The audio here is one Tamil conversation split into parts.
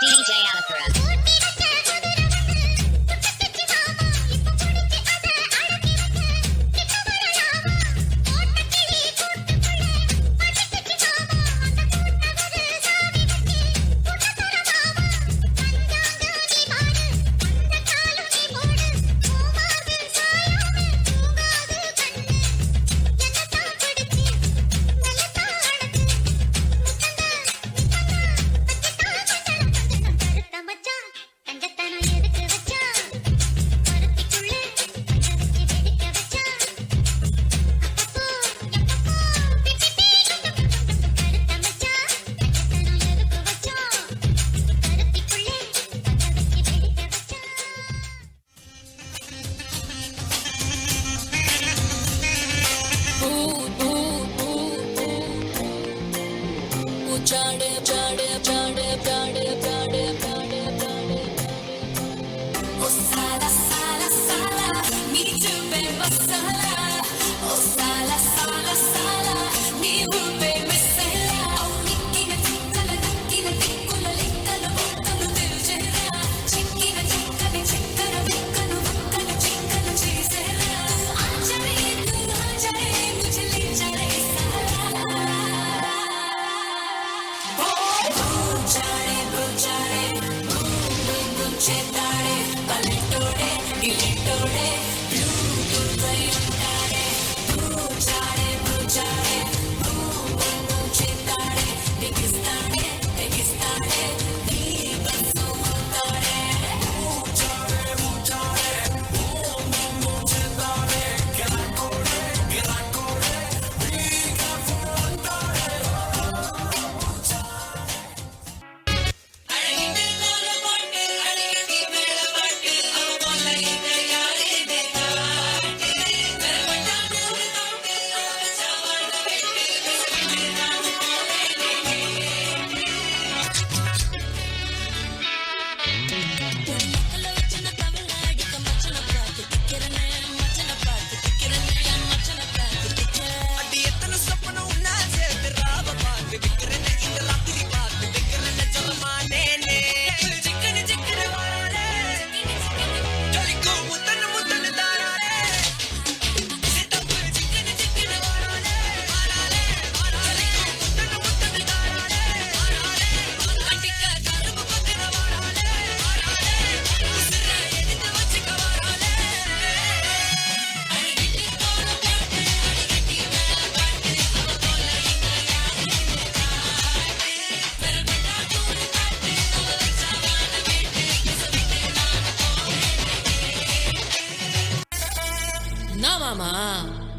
DJ Alakara.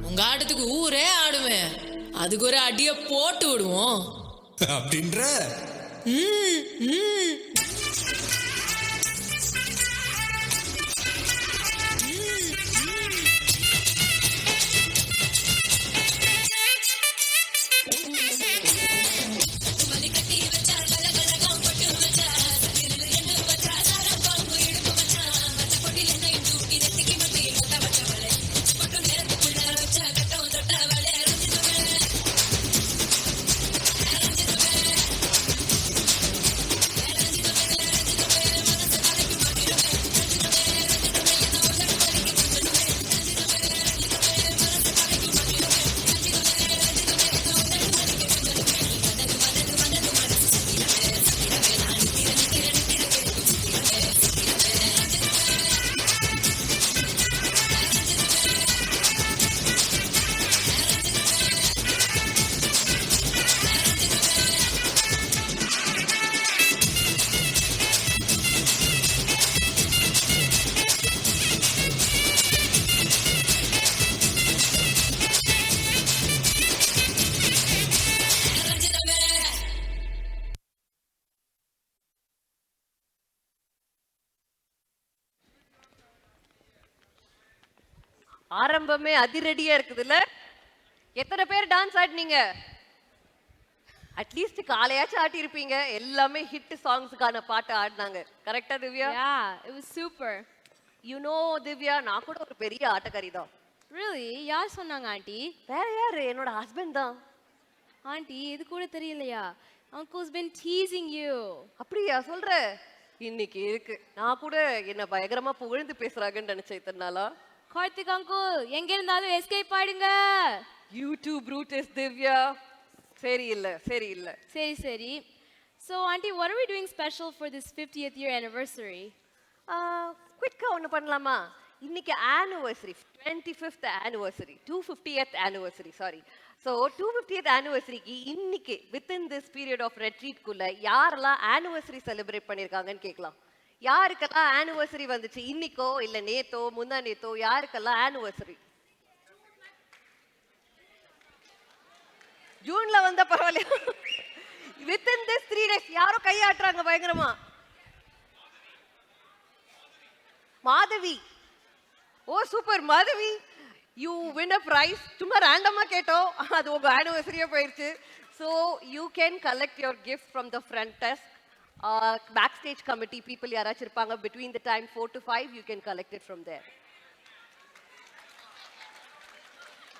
உங்க ஆட்டத்துக்கு ஊரே ஆடுவேன், அதுக்கு ஒரு அடிய போட்டு விடுவோம் அப்படின்ற. ஆரம்பமே அதிரடியா இருக்குதுல்ல. எத்தனை பேர் டான்ஸ் ஆடினீங்க? அட்லீஸ்ட் காலையாச்சும் ஆட்டி இருப்பீங்க. எல்லாமே ஹிட் சாங்ஸ்க்கான பாட்டு ஆடினாங்க. கரெக்டா Divya? Yeah, it was super. You know Divya, நான் கூட ஒரு பெரிய ஆட்டக்காரி தான். Really? யார் சொன்னாங்க ஆண்டி? வேற யாரு? என்னோட ஹஸ்பண்ட் தான். ஆண்டி இது கூட தெரியலையா? Uncle's been teasing you. அப்படியா சொல்ற? இன்னைக்கு இருக்கு. நான் கூட என்ன பயங்கரமா புகழ்ந்து பேசுறாங்கன்னு நினைச்சேன் இத்தனை நாளா. Karthik uncle, எங்க இருந்தாலும் escape ஆயிடுங்க. You too, Brutus, Divya. சரியில்லை சரியில்லை. சரி. So auntie, what are we doing special for this 50th year anniversary? குயிக்கா ஒன்று பண்ணலாமா? இன்னைக்கு anniversary 25th anniversary 250th anniversary sorry. So 250th anniversaryக்கு இன்னைக்கு வித்தின் திஸ் பீரியட் ஆஃப் ரெட்ரீட்குள்ள யாரெல்லாம் ஆனிவர்சரி செலிப்ரேட் பண்ணியிருக்காங்கன்னு கேட்கலாம். யாருக்கெல்லாம் ஆனிவர்சரி வந்துச்சு இன்னைக்கோ இல்லை நேத்தோ முந்தா நேத்தோ யாருக்கெல்லாம் ஆனிவர்சரி? ஜூன்ல வந்த பரவாயில்லையா? வித்தின் திஸ் 3 days யாரோ கையாட்டுறாங்க பயங்கரமா. Madhavi, oh super Madhavi, you win a prize. சும்மா ரேண்டமா கேட்டோம், அது உங்க ஆனிவர்சரியா போயிடுச்சு. So you can collect your gift from the front desk. Backstage committee people யாராச்சும் இருப்பாங்க. Between the time 4 to 5 you can collect it from there.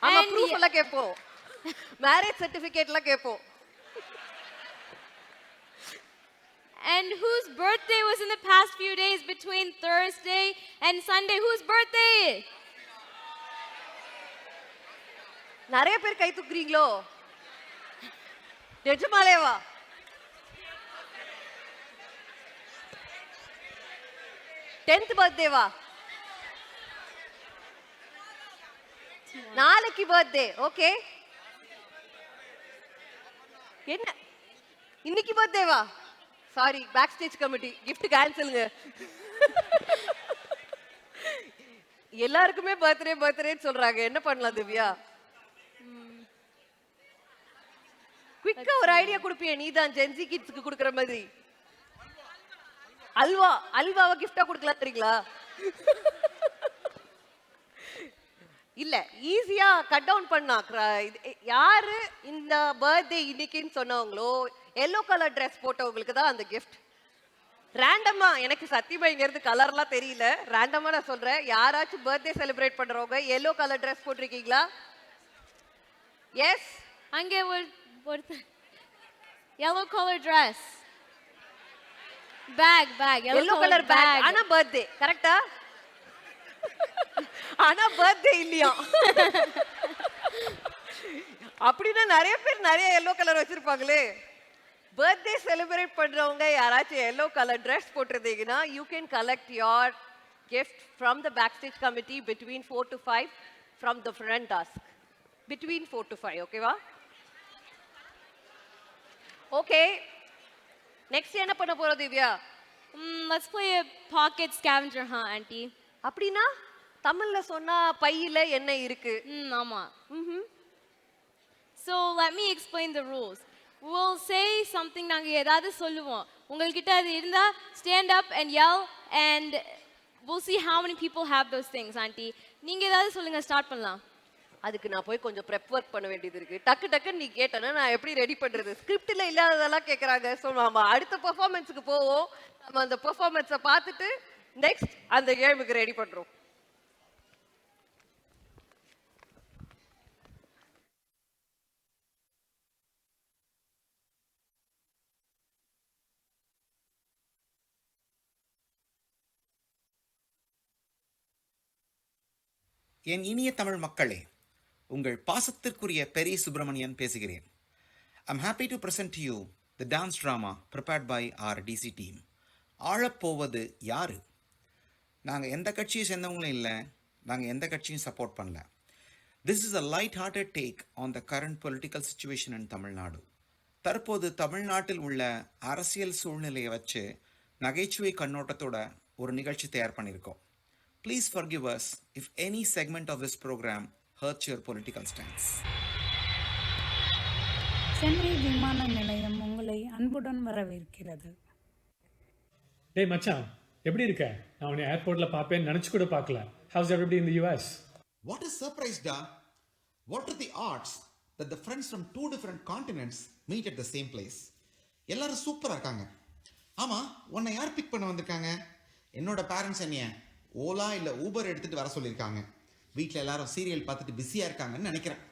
ஆமா, ப்ரூஃப் எல்லாம் கேட்போம், மேரேஜ் சர்டிஃபிகேட்லாம் கேட்போம். And whose birthday was in the past few days between Thursday and Sunday? Whose birthday? நிறைய பேர் கை தூக்குறீங்களோ? நிஜமாலேவா? டென்த் பர்த்டேவா? நாளைக்கு பர்த்டே. ஓகே, என்ன இன்னைக்கு பர்த்டேவா? Sorry, backstage committee gift கேன்சலுங்க. எல்லாருக்குமே பர்த்டேன்னு சொல்றாங்க, என்ன பண்ணலாம் திவ்யா? குயிக்கா ஒரு ஐடியா கொடுப்பியே நீ தான், ஜென்சி கிட்ஸ்க்கு கொடுக்குற மாதிரி. அல்வாவை கிஃப்டா கொடுக்கலாம் தெரியுங்களா? இல்ல, ஈஸியா கட் டவுன் பண்ணா. யாரு இந்த பர்த்டே இன்னைக்குன்னு சொன்னவங்களோ எல்லோ கலர் ட்ரெஸ் போட்டவங்களுக்கு தான் அந்த கிஃப்ட். ரேண்டமா, எனக்கு சத்தியமா இங்க இருந்து கலர்லாம் தெரியல, ரேண்டமா நான் சொல்றேன். யாராச்சும் பர்த்டே செலிப்ரேட் பண்றவங்க எல்லோ கலர் ட்ரெஸ் போட்டிருக்கீங்களா? எஸ், அங்கே ஒரு yellow color dress. Bag yellow color bag. ஆனா பர்த்டே கரெக்ட்டா? ஆனா பர்த்டே இல்லையா? அப்படின்னா நிறைய பேர் நிறைய எல்லோ கலர் வச்சிருப்பாங்களே. பர்த்டே செலிப்ரேட் பண்றவங்க யாராச்சும் எல்லோ கலர் ட்ரெஸ் போட்டிருந்தீங்கன்னா you can collect your gift from the backstage committee between 4 to 5 from the front task. Between 4 to 5, ஓகேவா? ஓகே, நெக்ஸ்ட் என்ன பண்ண போறோம் Divya? Let's play a pocket scavenger hunt, auntie. அப்படின்னா தமிழ்ல சொன்னா பையில என்ன இருக்கு? ஆமா. So let me explain the rules. We'll say something, நாங்க ஏதாவது சொல்லுவோம். உங்ககிட்ட அது இருந்தா stand up and yell and we'll see how many people have those things, auntie. நீங்க ஏதாவது சொல்லுங்க, ஸ்டார்ட் பண்ணலாம். அதுக்கு நான் போய் கொஞ்சம் ப்ரெப் ஒர்க் பண்ண வேண்டியது இருக்கு. டக்குன்னு நீ கேட்டனா நான் எப்படி ரெடி பண்றது? ஸ்கிரிப்ட்ல இல்லாததெல்லாம் கேக்குறாங்க. ஸோ நம்ம அடுத்த பெர்ஃபார்மன்ஸ்க்கு போவோம். நம்ம அந்த பெர்ஃபார்மன்ஸை பார்த்துட்டு நெக்ஸ்ட் அந்த கேமுக்கு ரெடி பண்றோம். என் இனிய தமிழ் மக்களே, உங்கள் பாசத்திற்குரிய பெரிய சுப்பிரமணியன் பேசுகிறேன். I'm happy to present to you the dance drama prepared by our DC team. ஆழப்போவது யாரு? நாங்கள் எந்த கட்சியை சேர்ந்தவங்களும் இல்லை, நாங்கள் எந்த கட்சியும் சப்போர்ட் பண்ணல. This is a light-hearted take on the current political situation in Tamil Nadu. தற்போது தமிழ்நாட்டில் உள்ள அரசியல் சூழ்நிலையை வச்சு நகைச்சுவை கண்ணோட்டத்தோட ஒரு நிகழ்ச்சி தயார் பண்ணியிருக்கோம். Please forgive us if any segment of this program hurts your political stance. Chennai விமான நிலையம் உங்களை அன்புடன் வரவேற்கிறது. டேய் மச்சான், எப்படி இருக்க? நான் உன்னை ஏர்போர்ட்ல பாப்பேன்னு நினைச்சு கூட பார்க்கல. How's everybody in the US? What is surprise, da? What are the odds that the friends from 2 different continents meet at the same place? எல்லாரும் சூப்பரா இருக்காங்க. ஆமா, உன்னை யார் பிக் பண்ண வந்திருக்காங்க? என்னோட பேரண்ட்ஸ் என்னைய ஓலா இல்லை ஊபர் எடுத்துகிட்டு வர சொல்லியிருக்காங்க. வீட்டில் எல்லாரும் சீரியல் பார்த்துட்டு பிஸியாக இருக்காங்கன்னு நினைக்கிறேன்.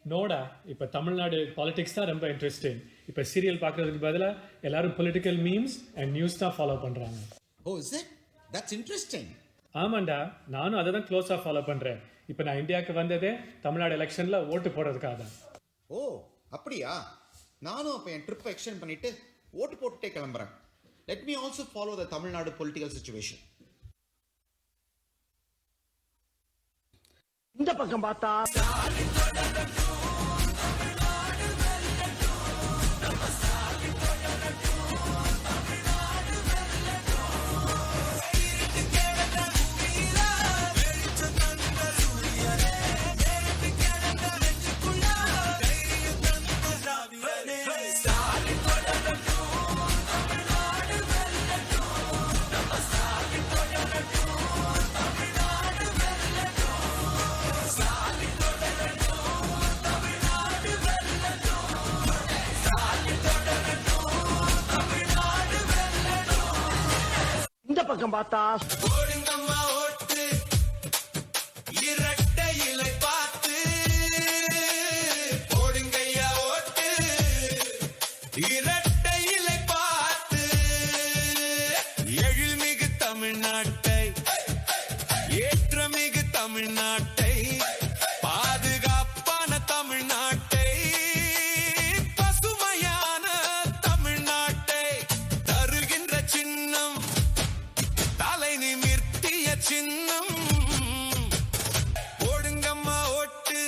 நோடா, இப்போ தமிழ்நாடு பாலிடிக்ஸ் தான் ரொம்ப இன்ட்ரெஸ்டிங். இப்போ சீரியல் பார்க்கறதுக்கு பதிலாக எல்லாரும் பொலிட்டிக்கல் மீம்ஸ் அண்ட் நியூஸ் தான் ஃபாலோ பண்ணுறாங்க. ஓ இஸ் இட்? That's interesting. ஆமாண்டா, நானும் அதை தான் க்ளோஸாக ஃபாலோ பண்ணுறேன். இப்போ நான் இந்தியாவுக்கு வந்ததே தமிழ்நாடு எலெக்ஷனில் ஓட்டு போடுறதுக்காக தான். ஓ அப்படியா? நானும் அப்போ என் ட்ரிப்பை எக்ஸ்டெண்ட் பண்ணிட்டு ஓட்டு போட்டுட்டே கிளம்புறேன். Let me also follow the Tamil Nadu political situation. இந்த பக்கம் பார்த்தா இந்த பக்கம் பார்த்தா எழில்மிகு தமிழ்நாட்டை, ஏற்றமிகு தமிழ்நாட்டை, பாதுகாப்பான தமிழ்நாட்டை, பசுமையான தமிழ்நாட்டை தருகின்ற சின்னம், தலை நிமிர்த்திய சின்னம். போடுங்கம்மா ஓட்டு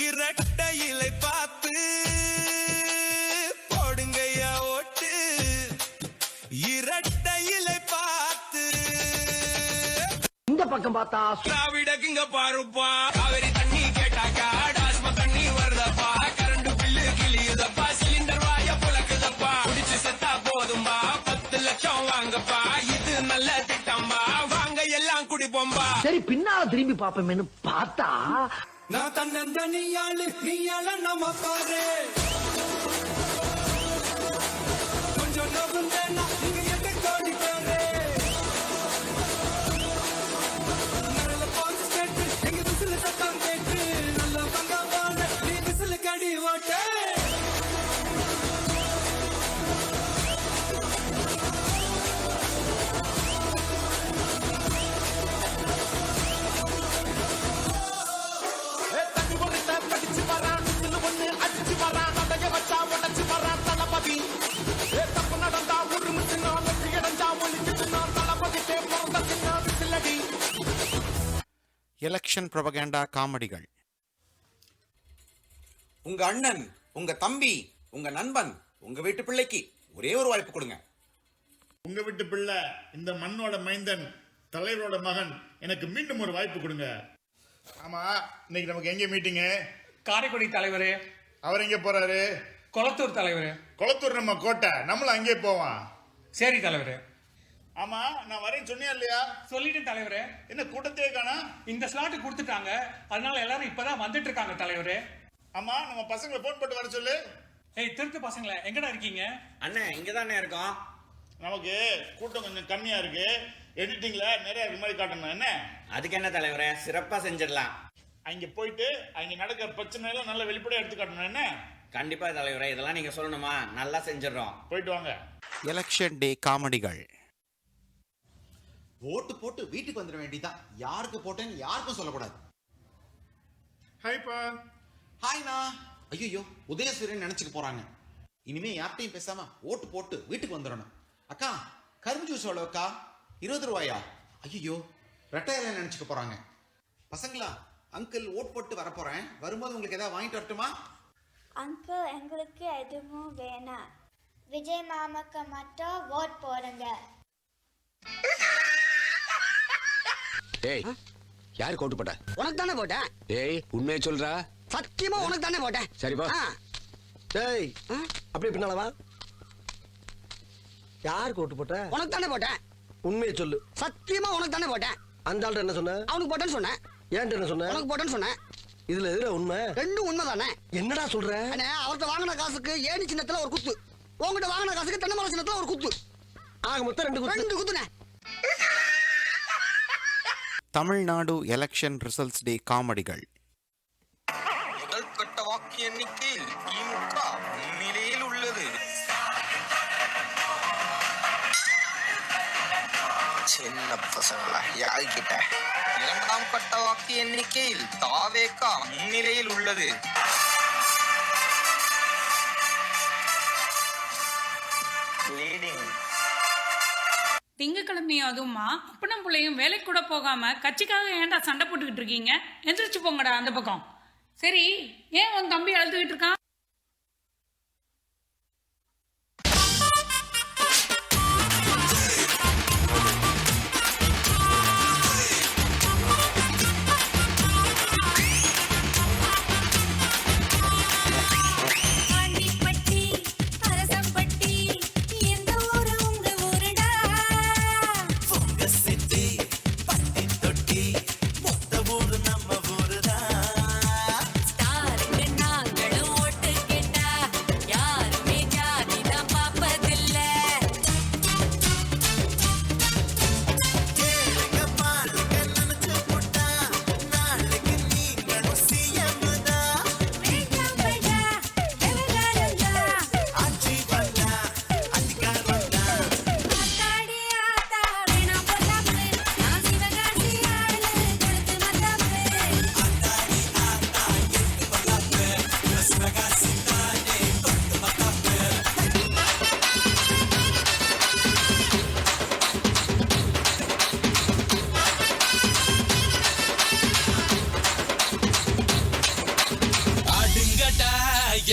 இரட்டை இலை பார்த்து, போடுங்கய்யா ஓட்டு இரட்டை இலை பார்த்து. இந்த பக்கம் பார்த்தா திராவிடக்குங்க பாருப்பா, காவிரி தண்ணி கேட்டாக்கா டாஸ்மா தண்ணி வருதப்பா, கரண்ட் பில்லு கிளியுதப்பா, சிலிண்டர் வாய புழக்குதப்பா, குடிச்சு செத்தா போதும்பா, 10 லட்சம் வாங்கப்பா, இது நல்ல திட்டம்பா, வாங்க எல்லாம் குடிப்போம்பா. சரி பின்னால திரும்பி பாப்போமேன்னு பார்த்தா நான் தன்னந்தனியாளு, நீயாள நம்ம பாரு, கொஞ்சம் நோக்குந்தேன்னா இங்க 8 கோடி பேரு. நல்ல பாத்து கேட்டு, எங்க விசிலு சத்தம் கேட்டு, நல்ல பங்கமான நீ விசிலு கடி ஓட்டு. எலெக்ஷன் ப்ரொபகேண்டா காமெடிகள். உங்க அண்ணன், உங்க தம்பி, உங்க நண்பன், உங்க வீட்டு பிள்ளைக்கு ஒரே ஒரு வாய்ப்பு கொடுங்க. உங்க வீட்டு பிள்ளை, இந்த மண்ணோட மைந்தன், தலைவரோட மகன், எனக்கு மீண்டும் ஒரு வாய்ப்பு கொடுங்க. ஆமா, இன்னைக்கு நமக்கு எங்க மீட்டிங்கு? காரைக்குடி தலைவரே. அவர் எங்க போறாரு? கொளத்தூர் தலைவரே. கொளத்தூர் நம்ம கோட்டை, நம்மளும் அங்கே போவான். சரி தலைவரே. ஆமா, நான் வரேன்னு சொன்னியா இல்லையா? சொல்லிட்டேன் தலைவரே. என்ன கூட்டத்தையே காணா? இந்த ஸ்லாட் கொடுத்துட்டாங்க, அதனால எல்லாரும் இப்பதான் வந்துட்டு இருக்காங்க தலைவரே. ஆமா, நம்ம பசங்களை போன் போட்டு வர சொல்லு. ஏய் திருட்டு பசங்களே, எங்கடா இருக்கீங்க? அண்ணே, இங்கதானே இருக்கோம். நமக்கு கூட்டம் கொஞ்சம் கம்மியா இருக்கு, எடிட்டிங்ல நிறைய இருக்கு மாதிரி காட்டணும். என்ன அதுக்கு என்ன தலைவரே, சிறப்பா செஞ்சிடலாம். அங்க போயிட்டு அங்க நடக்கிற பிரச்சனை எல்லாம் நல்ல வெளிப்படையா எடுத்து காட்டணும். என்ன கண்டிப்பா தலைவரே, இதெல்லாம் நீங்க சொல்லணுமா? நல்லா செஞ்சிடறோம். போயிட்டு வாங்க. எலெக்ஷன் டே காமெடிகள். ஓட்டு போட்டு வீட்டுக்கு வந்துட வேண்டியதான். யாருக்கு போட்டேன்னு யாருக்கும் சொல்லக்கூடாது. ஹாய்ப்பா. ஹாய்ண்ணா. ஐயோ, உதயசூரியன் நினைச்சுக்க போறாங்க. இனிமே யார்ட்டையும் பேசாம ஓட்டு போட்டு வீட்டுக்கு வந்துடணும். அக்கா, கரும்பு ஜூஸ் எவ்வளோக்கா? 20 ரூபாயா? ஐயோ, ரெட்டையில நினைச்சுக்க போறாங்க. பசங்களா, அங்கிள் ஓட்டு போட்டு வரப்போறேன், வரும்போது உங்களுக்கு ஏதாவது வாங்கிட்டு வரட்டுமா? அங்கிள், எங்களுக்கு எதுவும் வேணாம். விஜய் மாமாக்கு மட்டும் ஓட் போடுங்க. ஏய், யாரு கோட்டு போட்ட? உனக்கு தானே போட்டேன். ஏய், உண்மையை சொல்றா. சத்தியமா உனக்கு தானே போட்டேன். சரிப்பா. டேய், அப்படியே பின்னால வா. யாருக்கு ஓட்டு போட்ட? உனக்கு தானே போட்டேன். உண்மையை சொல்லு. சத்தியமா உனக்கு தானே போட்டேன். அந்த ஆள்கிட்ட என்ன சொன்ன? அவனுக்கு போட்டேன்னு சொன்னேன். ஏன்ட்ட என்ன சொன்ன? உனக்கு போட்டேன்னு சொன்னேன். இதுல எதுல உண்மை? ரெண்டும் உண்மை தானே. என்னடா சொல்ற? அவர்கிட்ட வாங்கின காசுக்கு ஏணி சின்னத்துல ஒரு குத்து, உங்ககிட்ட வாங்கின காசுக்கு தென்னை சின்னத்துல ஒரு குத்து. ஆக மொத்தம் 2 குத்து. 2 குத்துனே. தமிழ்நாடு எலெக்ஷன் ரிசல்ட்ஸ் டே காமெடிகள். எண்ணிக்கையில் திமுக முன்னிலையில் உள்ளது. சின்ன பசங்களா யாருக்கிட்ட? இரண்டாம் கட்ட வாக்கு எண்ணிக்கையில் தாவேகா முன்னிலையில் உள்ளது. திங்கக்கிழமை அதுவுமா அப்பனும் பிள்ளையும் வேலைக்கு கூட போகாம கட்சிக்காக ஏன்டா சண்டை போட்டுக்கிட்டு இருக்கீங்க? எந்திரிச்சு போங்கடா அந்த பக்கம். சரி, ஏன் உன் தம்பி அழுதுகிட்டு இருக்கான்?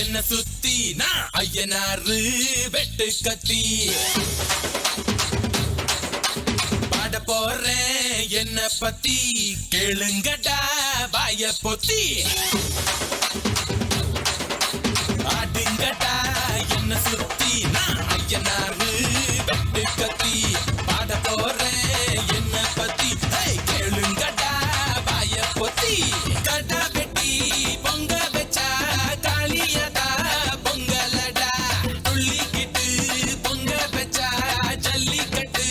என்ன சுத்தி நான் ஐயனாரு வெட்டு கத்தி பாட போறேன் என்ன பத்தி கேளுங்கடா வாய பொத்தி ஆடுங்கடா என்ன சுத்தி நான் ஐயனாரு வெட்டு கத்தி பாட போறேன் என்ன பத்தி கேளுங்கடா வாய பொத்தி கடா வெட்டி பொங்க வச்சா காளியடா பொங்கலடா துள்ளிக்கிட்டு பொங்க வச்சா ஜல்லிக்கட்டு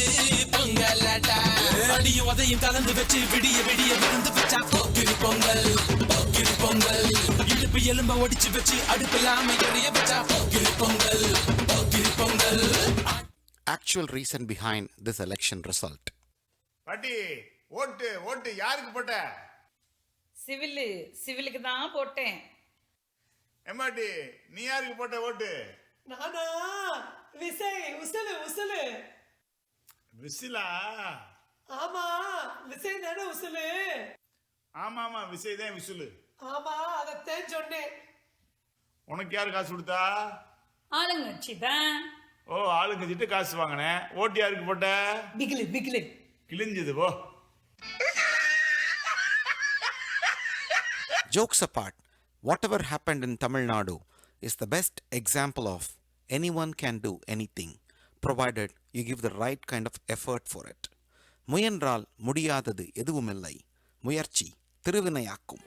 பொங்கலடா அடியும் உதையும் கலந்து வச்சு விடிய விடிய விருந்து வச்சா போக்கிரி பொங்கல் போக்கிரி பொங்கல் இடுப்பு எலும்ப ஒடிச்சு வச்சு அடுப்பில்லாம எறிய வச்சா Pokkiri Pongal Pokkiri Pongal. Actual reason behind this election result. பாட்டி ஓட்டு யாருக்கு போட்ட? சிவிலுக்கு தான் போட்டேன். எம்மாட்டி நீ யாருக்கு போட்ட ஓட்டு? நானா உசலு விசிலா? ஆமா விசய் தானே உசலு. ஆமா விசய் தான் விசுலு. ஆமா அதத்தான் சொன்னேன். உனக்கு யாரு காசு கொடுத்தா? ஆளுங்கட்சி தான். ஓ ஆளுங்கட்சிட்டு காசு வாங்கினேன். ஓட்டு யாருக்கு போட்ட? பிகிலு கிழிஞ்சது போ. Jokes apart, whatever happened in Tamil Nadu is the best example of anyone can do anything, provided you give the right kind of effort for it. முயன்றால் முடியாதது எதுவுமில்லை, முயற்சி திருவினையாக்கும்.